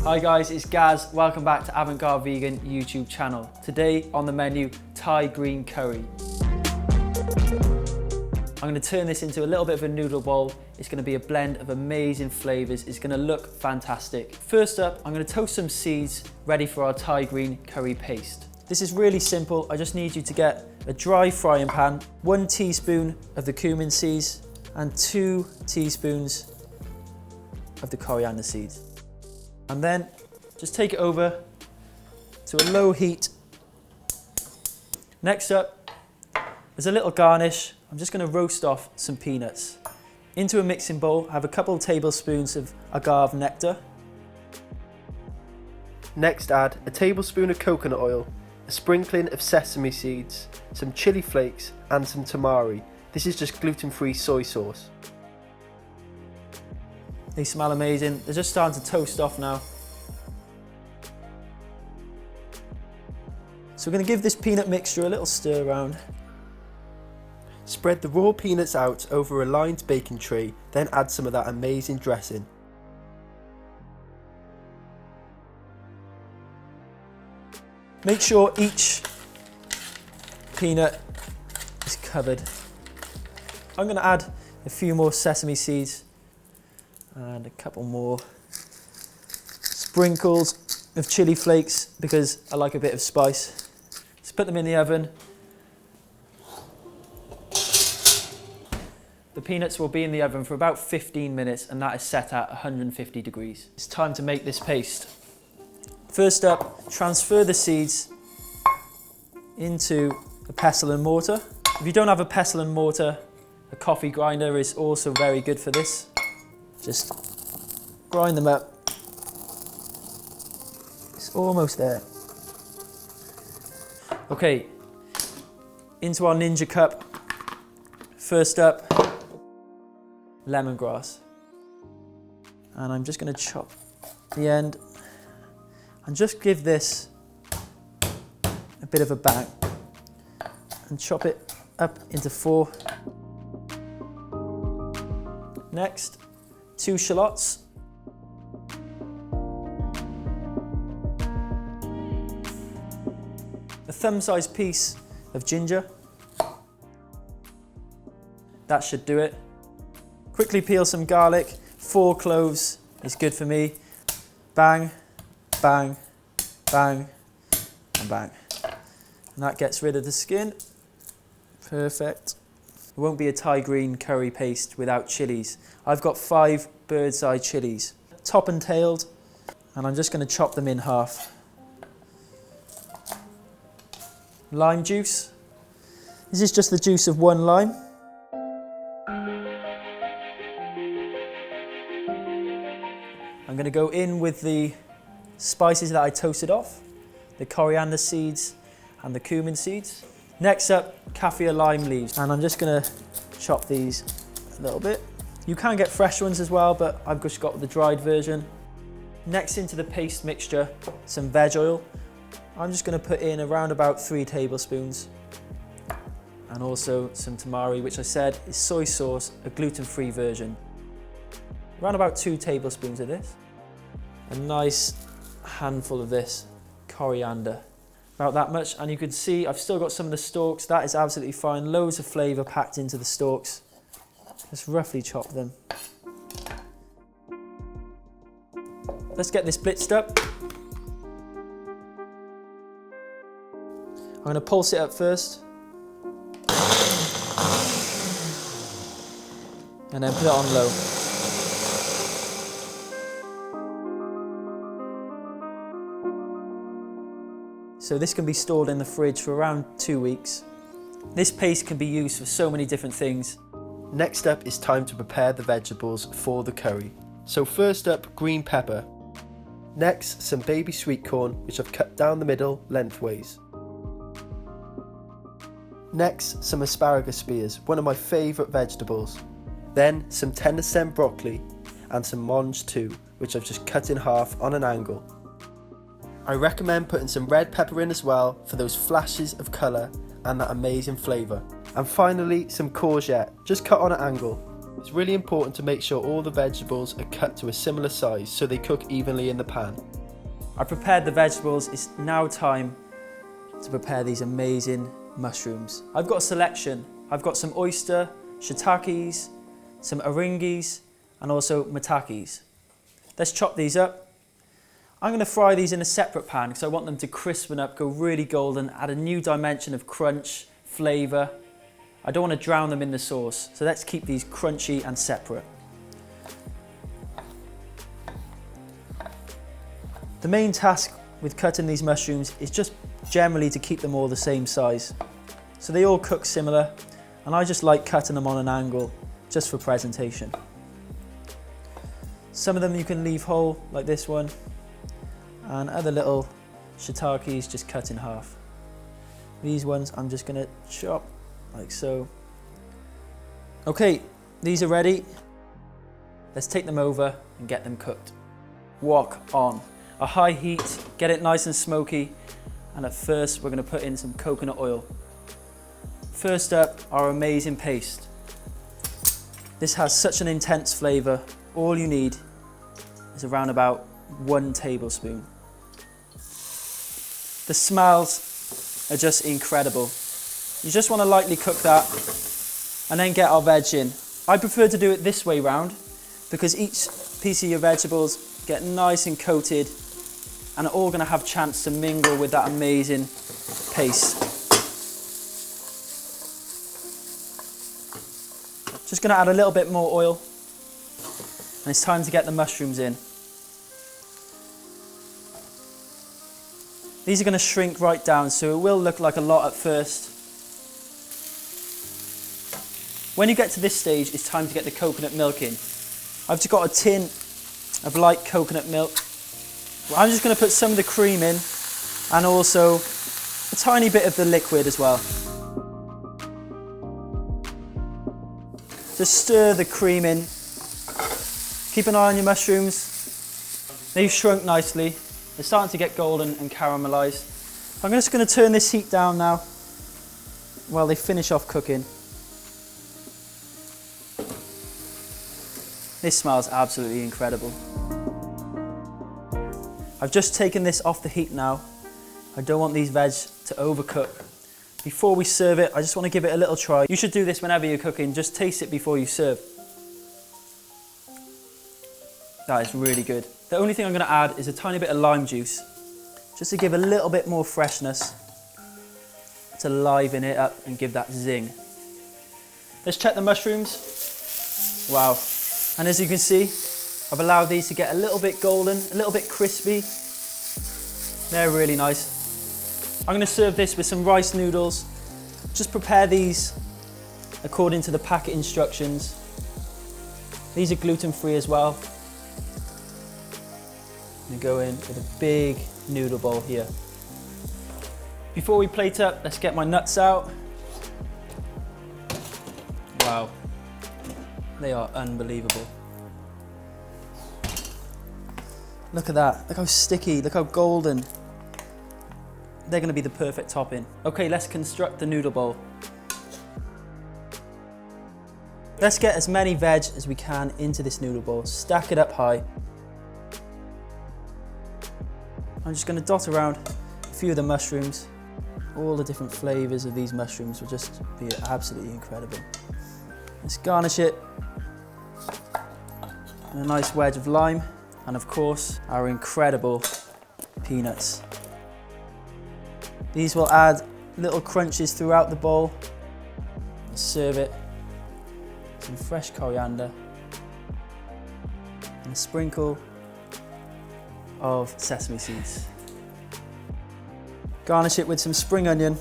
Hi guys, it's Gaz. Welcome back to Avant-Garde Vegan YouTube channel. Today on the menu, Thai green curry. I'm going to turn this into a little bit of a noodle bowl. It's going to be a blend of amazing flavours. It's going to look fantastic. First up, I'm going to toast some seeds ready for our Thai green curry paste. This is really simple. I just need you to get a dry frying pan, 1 teaspoon of the cumin seeds and 2 teaspoons of the coriander seeds. And then just take it over to a low heat. Next up, as a little garnish, I'm just going to roast off some peanuts. Into a mixing bowl, I have a couple of tablespoons of agave nectar. Next, add a tablespoon of coconut oil, a sprinkling of sesame seeds, some chili flakes and some tamari. This is just gluten-free soy sauce. They smell amazing. They're just starting to toast off now. So we're going to give this peanut mixture a little stir around. Spread the raw peanuts out over a lined baking tray, then add some of that amazing dressing. Make sure each peanut is covered. I'm going to add a few more sesame seeds and a couple more sprinkles of chili flakes because I like a bit of spice. Let's put them in the oven. The peanuts will be in the oven for about 15 minutes and that is set at 150 degrees. It's time to make this paste. First up, transfer the seeds into a pestle and mortar. If you don't have a pestle and mortar, a coffee grinder is also very good for this. Just grind them up. It's almost there. Okay, into our Ninja cup. First up, lemongrass. And I'm just going to chop the end and just give this a bit of a bang and chop it up into 4. Next, 2 shallots. A thumb-sized piece of ginger. That should do it. Quickly peel some garlic. 4 cloves is good for me. Bang, bang, bang, and bang. And that gets rid of the skin. Perfect. It won't be a Thai green curry paste without chilies. I've got 5 bird's eye chilies, top and tailed, and I'm just going to chop them in half. Lime juice. This is just the juice of 1 lime. I'm going to go in with the spices that I toasted off, the coriander seeds and the cumin seeds. Next up, kaffir lime leaves, and I'm just going to chop these a little bit. You can get fresh ones as well, but I've just got the dried version. Next, into the paste mixture, some veg oil. I'm just going to put in around about 3 tablespoons. And also some tamari, which I said is soy sauce, a gluten-free version. Around about 2 tablespoons of this. A nice handful of this coriander. About that much, and you can see I've still got some of the stalks. That is absolutely fine. Loads of flavour packed into the stalks. Just roughly chop them. Let's get this blitzed up. I'm going to pulse it up first. And then put it on low. So this can be stored in the fridge for around 2 weeks. This paste can be used for so many different things. Next up, it's time to prepare the vegetables for the curry. So first up, green pepper. Next, some baby sweet corn, which I've cut down the middle lengthways. Next, some asparagus spears, one of my favourite vegetables. Then some tender stem broccoli and some mange too, which I've just cut in half on an angle. I recommend putting some red pepper in as well for those flashes of colour and that amazing flavour. And finally, some courgette, just cut on an angle. It's really important to make sure all the vegetables are cut to a similar size so they cook evenly in the pan. I prepared the vegetables, it's now time to prepare these amazing mushrooms. I've got a selection. I've got some oyster, shiitakes, some eringis, and also matakis. Let's chop these up. I'm going to fry these in a separate pan because I want them to crispen up, go really golden, add a new dimension of crunch, flavour. I don't want to drown them in the sauce, so let's keep these crunchy and separate. The main task with cutting these mushrooms is just generally to keep them all the same size. So they all cook similar, and I just like cutting them on an angle just for presentation. Some of them you can leave whole, like this one, and other little shiitakes just cut in half. These ones I'm just going to chop like so. Okay, these are ready. Let's take them over and get them cooked. Wok on. A high heat, get it nice and smoky, and at first we're going to put in some coconut oil. First up, our amazing paste. This has such an intense flavour. All you need is around about 1 tablespoon. The smells are just incredible. You just want to lightly cook that and then get our veg in. I prefer to do it this way round because each piece of your vegetables get nice and coated and are all going to have a chance to mingle with that amazing paste. Just going to add a little bit more oil, and it's time to get the mushrooms in. These are going to shrink right down, so it will look like a lot at first. When you get to this stage, it's time to get the coconut milk in. I've just got a tin of light coconut milk. I'm just going to put some of the cream in and also a tiny bit of the liquid as well. Just stir the cream in. Keep an eye on your mushrooms. They've shrunk nicely. They're starting to get golden and caramelised. I'm just going to turn this heat down now while they finish off cooking. This smells absolutely incredible. I've just taken this off the heat now. I don't want these veg to overcook. Before we serve it, I just want to give it a little try. You should do this whenever you're cooking, just taste it before you serve. That is really good. The only thing I'm going to add is a tiny bit of lime juice, just to give a little bit more freshness, to liven it up and give that zing. Let's check the mushrooms. Wow. And as you can see, I've allowed these to get a little bit golden, a little bit crispy. They're really nice. I'm going to serve this with some rice noodles. Just prepare these according to the packet instructions. These are gluten-free as well. I'm going to go in with a big noodle bowl here. Before we plate up, let's get my nuts out. Wow, they are unbelievable. Look at that, look how sticky, look how golden. They're going to be the perfect topping. Okay, let's construct the noodle bowl. Let's get as many veg as we can into this noodle bowl. Stack it up high. I'm just going to dot around a few of the mushrooms. All the different flavours of these mushrooms will just be absolutely incredible. Let's garnish it with a nice wedge of lime, and of course our incredible peanuts. These will add little crunches throughout the bowl. Let's serve it with some fresh coriander and a sprinkle of sesame seeds. Garnish it with some spring onion.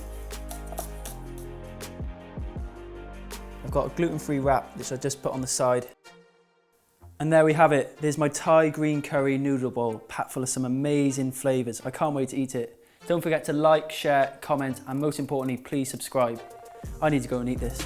I've got a gluten-free wrap which I just put on the side. And there we have it. There's my Thai green curry noodle bowl, packed full of some amazing flavours. I can't wait to eat it. Don't forget to like, share, comment, and most importantly, please subscribe. I need to go and eat this.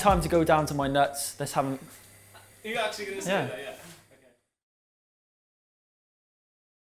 time to go down to my nuts. Let's have them. You're actually going to say Yeah. that, yeah.